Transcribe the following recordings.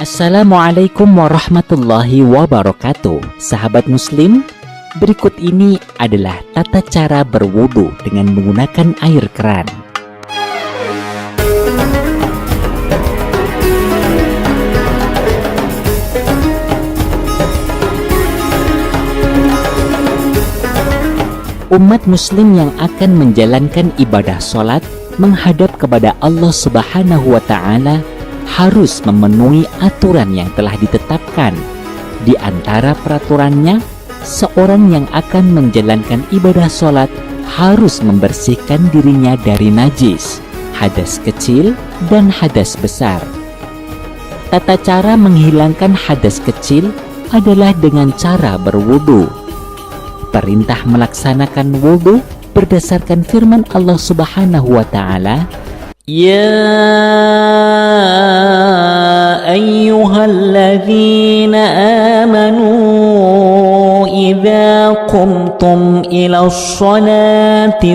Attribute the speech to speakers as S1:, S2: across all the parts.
S1: Assalamualaikum warahmatullahi wabarakatuh. Sahabat muslim, berikut ini adalah tata cara berwudu dengan menggunakan air keran. Umat muslim yang akan menjalankan ibadah sholat menghadap kepada Allah Subhanahu wa Ta'ala harus memenuhi aturan yang telah ditetapkan. Di antara peraturannya, seorang yang akan menjalankan ibadah sholat harus membersihkan dirinya dari najis, hadas kecil dan hadas besar. Tata cara menghilangkan hadas kecil adalah dengan cara berwudu. Perintah melaksanakan wudu berdasarkan firman Allah Subhanahu wa Ta'ala, "Ya ayyuhalladzina amanu idza qumtum ila sholati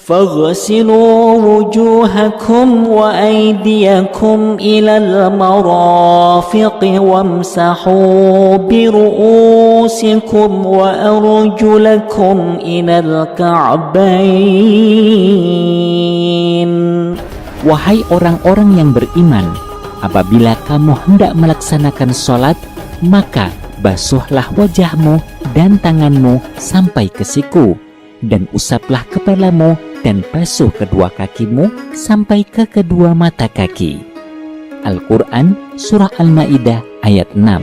S1: فاغسلوا وجوهكم وأيديكم إلى المرافق وامسحوا برؤوسكم وأرجلكم إلى الكعبين. Wahai orang-orang yang beriman, apabila kamu hendak melaksanakan sholat, maka basuhlah wajahmu dan tanganmu sampai ke siku, dan usaplah kepalamu dan basuh kedua kakimu sampai ke kedua mata kaki. Al-Quran Surah Al-Ma'idah ayat 6.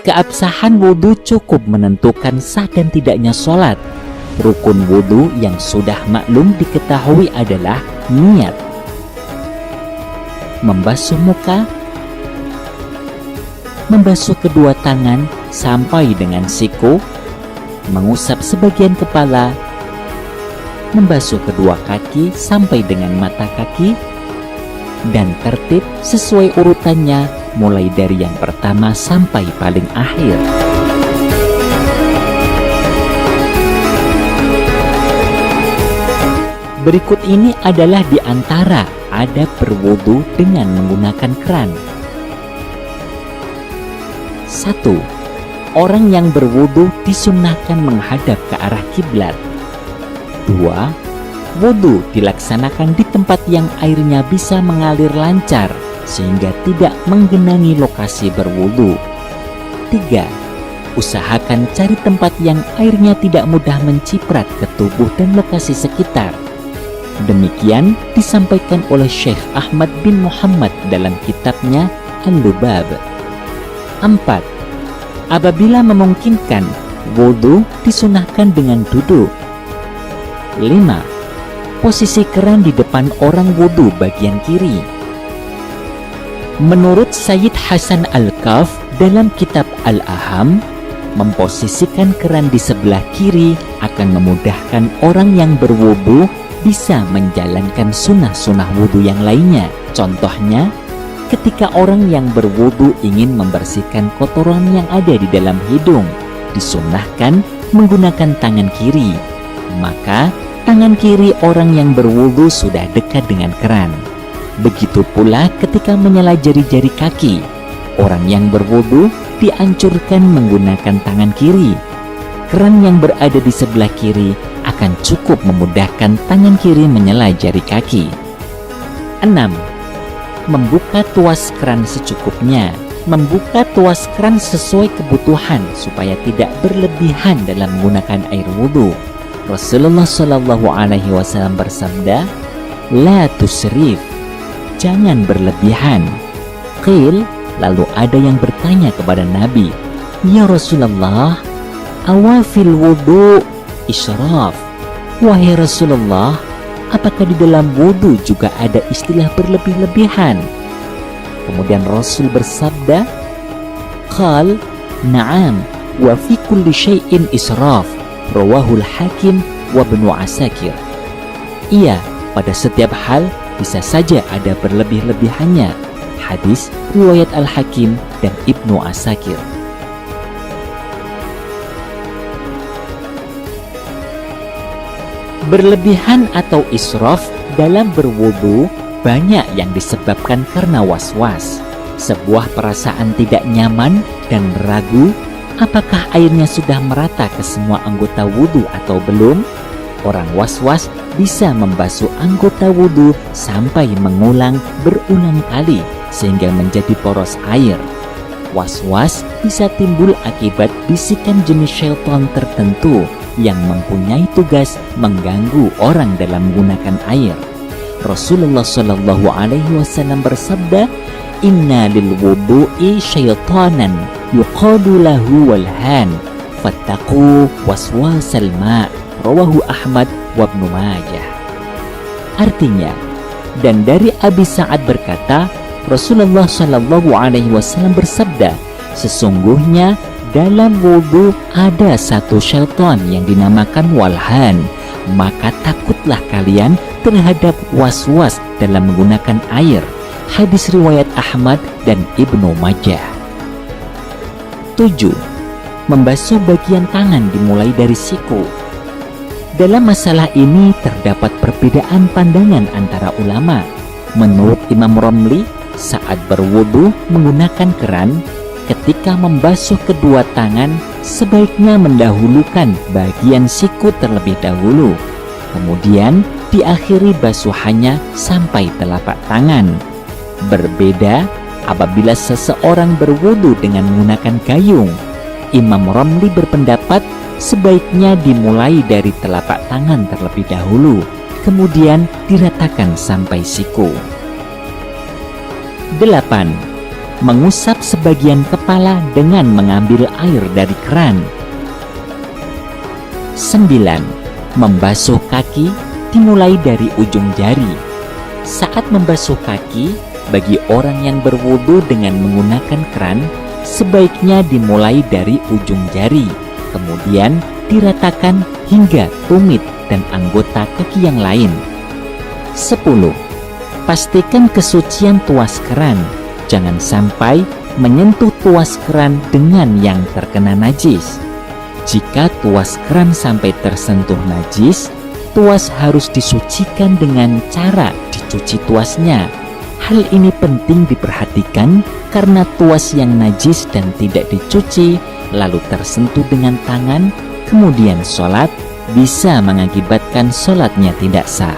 S1: Keabsahan wudhu cukup menentukan sah dan tidaknya sholat. Rukun wudhu yang sudah maklum diketahui adalah niat, membasuh muka, membasuh kedua tangan sampai dengan siku, mengusap sebagian kepala, membasuh kedua kaki sampai dengan mata kaki, dan tertib sesuai urutannya mulai dari yang pertama sampai paling akhir. Berikut ini adalah di antara adab berwudu dengan menggunakan keran. 1. Orang yang berwudu disunnahkan menghadap ke arah kiblat. 2. Wudu dilaksanakan di tempat yang airnya bisa mengalir lancar sehingga tidak menggenangi lokasi berwudu. 3. Usahakan cari tempat yang airnya tidak mudah menciprat ke tubuh dan lokasi sekitar. Demikian disampaikan oleh Syekh Ahmad bin Muhammad dalam kitabnya Al-Lubab. 4. Apabila memungkinkan, wudu disunahkan dengan duduk. 5. Posisi keran di depan orang wudu bagian kiri. Menurut Sayyid Hasan Al-Kaf dalam kitab Al-Aham, memposisikan keran di sebelah kiri akan memudahkan orang yang berwudu bisa menjalankan sunnah-sunnah wudu yang lainnya. Contohnya, ketika orang yang berwudu ingin membersihkan kotoran yang ada di dalam hidung, disunnahkan menggunakan tangan kiri. Maka, tangan kiri orang yang berwudu sudah dekat dengan keran. Begitu pula ketika menyela jari-jari kaki, orang yang berwudu dianjurkan menggunakan tangan kiri. Keran yang berada di sebelah kiri akan cukup memudahkan tangan kiri menyela jari kaki. 6. Membuka tuas keran secukupnya. Membuka tuas keran sesuai kebutuhan supaya tidak berlebihan dalam menggunakan air wudhu. Rasulullah Shallallahu Alaihi Wasallam bersabda, "La tusrif," jangan berlebihan. Qil, lalu ada yang bertanya kepada Nabi, "Ya Rasulullah, awafil wudu israf." Wahai Rasulullah, apakah di dalam wudu juga ada istilah berlebih-lebihan? Kemudian Rasul bersabda, "Qal, na'am, wa fi kulli syai'in israf." Rawahul Hakim wa Ibnu Asakir. Iya, pada setiap hal bisa saja ada berlebih-lebihannya. Hadis riwayat Al-Hakim dan Ibnu Asakir. Berlebihan atau israf dalam berwudu banyak yang disebabkan karena was-was, sebuah perasaan tidak nyaman dan ragu apakah airnya sudah merata ke semua anggota wudu atau belum. Orang was-was bisa membasuh anggota wudu sampai mengulang berulang kali sehingga menjadi poros air. Was-was bisa timbul akibat bisikan jenis syaitan tertentu yang mempunyai tugas mengganggu orang dalam menggunakan air. Rasulullah Shallallahu Alaihi Wasallam bersabda, "Inna lil wudu'i syaitanan yuqadu lahu walhan, fattaqu waswasal ma." Rawahu Ahmad wa Ibnu Majah. Artinya, dan dari Abi Sa'ad berkata, Rasulullah Shallallahu Alaihi Wasallam bersabda, sesungguhnya dalam wudu ada satu syaitan yang dinamakan walhan, maka takutlah kalian terhadap was-was dalam menggunakan air. Hadis riwayat Ahmad dan Ibnu Majah. 7. Membasuh bagian tangan dimulai dari siku. Dalam masalah ini terdapat perbedaan pandangan antara ulama. Menurut Imam Romli, saat berwudu menggunakan keran, ketika membasuh kedua tangan sebaiknya mendahulukan bagian siku terlebih dahulu, kemudian diakhiri basuhannya sampai telapak tangan. Berbeda apabila seseorang berwudu dengan menggunakan gayung. Imam Romli berpendapat sebaiknya dimulai dari telapak tangan terlebih dahulu, kemudian diratakan sampai siku. 8. Mengusap sebagian kepala dengan mengambil air dari keran. 9. Membasuh kaki dimulai dari ujung jari. Saat membasuh kaki, bagi orang yang berwudu dengan menggunakan keran, sebaiknya dimulai dari ujung jari, kemudian diratakan hingga tumit dan anggota kaki yang lain. 10. Pastikan kesucian tuas keran. Jangan sampai menyentuh tuas keran dengan yang terkena najis. Jika tuas keran sampai tersentuh najis, tuas harus disucikan dengan cara dicuci tuasnya. Hal ini penting diperhatikan karena tuas yang najis dan tidak dicuci lalu tersentuh dengan tangan, kemudian sholat, bisa mengakibatkan sholatnya tidak sah.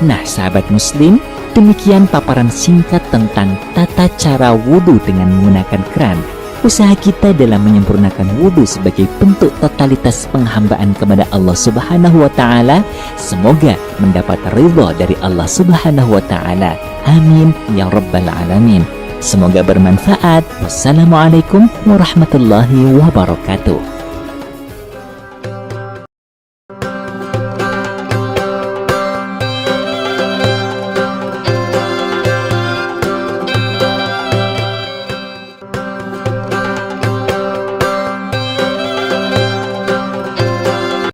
S1: Nah, sahabat muslim, demikian paparan singkat tentang tata cara wudhu dengan menggunakan keran. Usaha kita dalam menyempurnakan wudhu sebagai bentuk totalitas penghambaan kepada Allah Subhanahu wa Ta'ala, semoga mendapat ridha dari Allah Subhanahu wa Ta'ala. Amin ya rabbal alamin. Semoga bermanfaat. Wassalamualaikum warahmatullahi wabarakatuh.